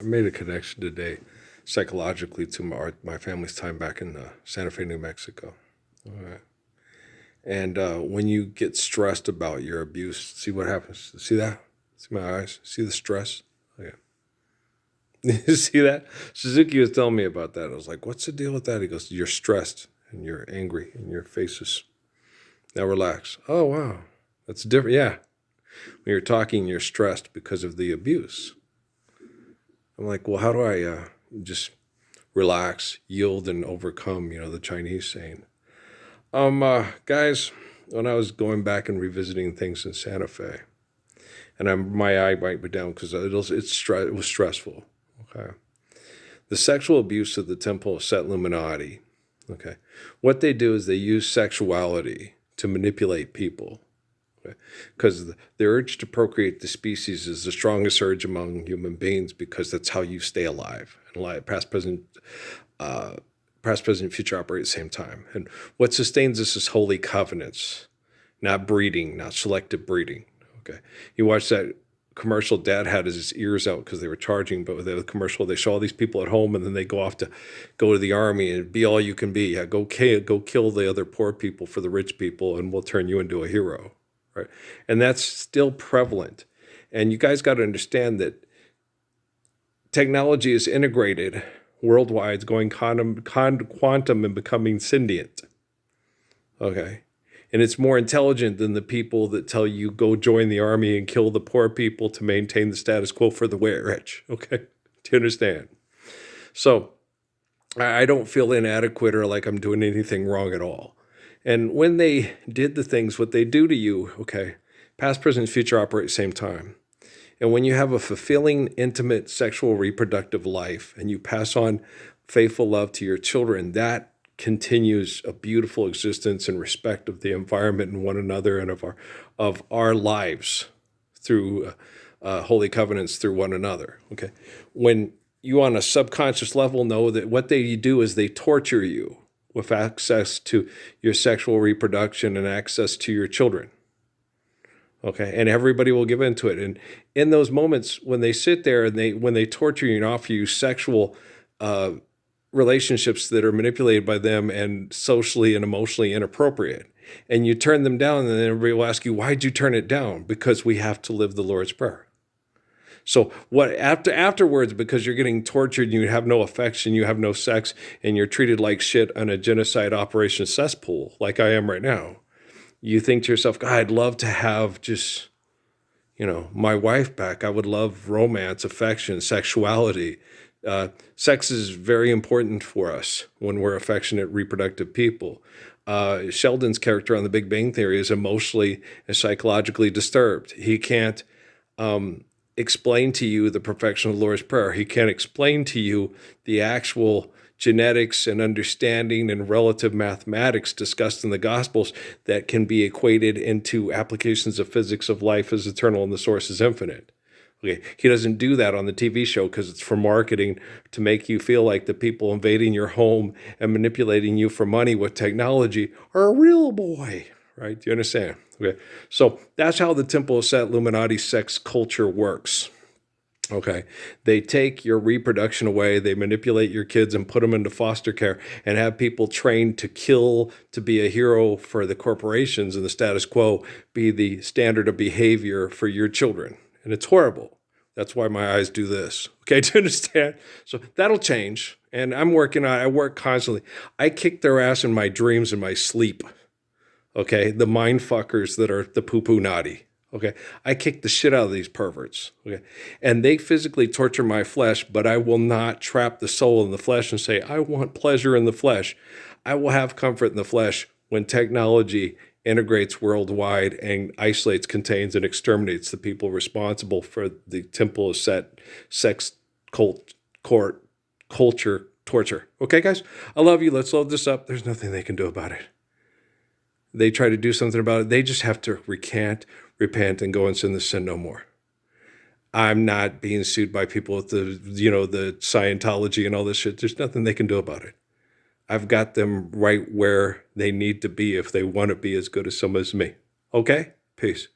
I made a connection today psychologically to my family's time back in Santa Fe, New Mexico. All right. And when you get stressed about your abuse, see what happens. See that? See my eyes? See the stress? Okay. You see that? Suzuki was telling me about that. I was like, what's the deal with that? He goes, you're stressed and you're angry and your face is now relax. Oh, wow. That's different. Yeah. When you're talking, you're stressed because of the abuse. I'm like, well, how do I just relax, yield, and overcome? The Chinese saying. Guys, when I was going back and revisiting things in Santa Fe, and my eye might be down because it was stressful. Okay, the sexual abuse of the Temple of Set Illuminati. Okay, what they do is they use sexuality to manipulate people. Because the urge to procreate the species is the strongest urge among human beings because that's how you stay alive. And uh, past, present, future operate at the same time. And what sustains us is holy covenants, not breeding, not selective breeding. Okay, you watch that commercial. Dad had his ears out because they were charging, but with the commercial, they show all these people at home, and then they go off to go to the army and be all you can be. Yeah, go kill the other poor people for the rich people, and we'll turn you into a hero. Right? And that's still prevalent. And you guys got to understand that technology is integrated worldwide, it's going quantum and becoming sentient. Okay. And it's more intelligent than the people that tell you go join the army and kill the poor people to maintain the status quo for the rich. Okay. Do you understand? So I don't feel inadequate or like I'm doing anything wrong at all. And when they did the things, what they do to you, okay, past, present, future operate at the same time. And when you have a fulfilling, intimate, sexual, reproductive life and you pass on faithful love to your children, that continues a beautiful existence in respect of the environment and one another and of our lives through holy covenants through one another. Okay, when you on a subconscious level know that what they do is they torture you with access to your sexual reproduction and access to your children. Okay, and everybody will give into it. And in those moments when they sit there and when they torture you and offer you sexual relationships that are manipulated by them and socially and emotionally inappropriate, and you turn them down, and then everybody will ask you, why'd you turn it down? Because we have to live the Lord's Prayer. So what afterwards, because you're getting tortured and you have no affection, you have no sex, and you're treated like shit on a genocide operation cesspool, like I am right now, you think to yourself, God, I'd love to have just, my wife back. I would love romance, affection, sexuality. Sex is very important for us when we're affectionate, reproductive people. Sheldon's character on The Big Bang Theory is emotionally and psychologically disturbed. He can't explain to you the perfection of the Lord's Prayer. He can't explain to you the actual genetics and understanding and relative mathematics discussed in the Gospels that can be equated into applications of physics of life is eternal and the source is infinite. Okay, he doesn't do that on the TV show because it's for marketing to make you feel like the people invading your home and manipulating you for money with technology are a real boy, right? Do you understand? Okay, so that's how the Temple of Set Illuminati sex culture works. Okay, they take your reproduction away, they manipulate your kids and put them into foster care and have people trained to kill to be a hero for the corporations and the status quo be the standard of behavior for your children. And it's horrible. That's why my eyes do this. Okay, do you understand? So that'll change. And I work constantly. I kick their ass in my dreams and my sleep. Okay, the mind fuckers that are the poo-poo naughty. Okay, I kick the shit out of these perverts. Okay, and they physically torture my flesh, but I will not trap the soul in the flesh and say, I want pleasure in the flesh. I will have comfort in the flesh when technology integrates worldwide and isolates, contains, and exterminates the people responsible for the Temple of Set, sex, culture, torture. Okay, guys, I love you. Let's load this up. There's nothing they can do about it. They try to do something about it. They just have to recant, repent, and go and sin the sin no more. I'm not being sued by people with the Scientology and all this shit. There's nothing they can do about it. I've got them right where they need to be if they want to be as good as someone as me. Okay? Peace.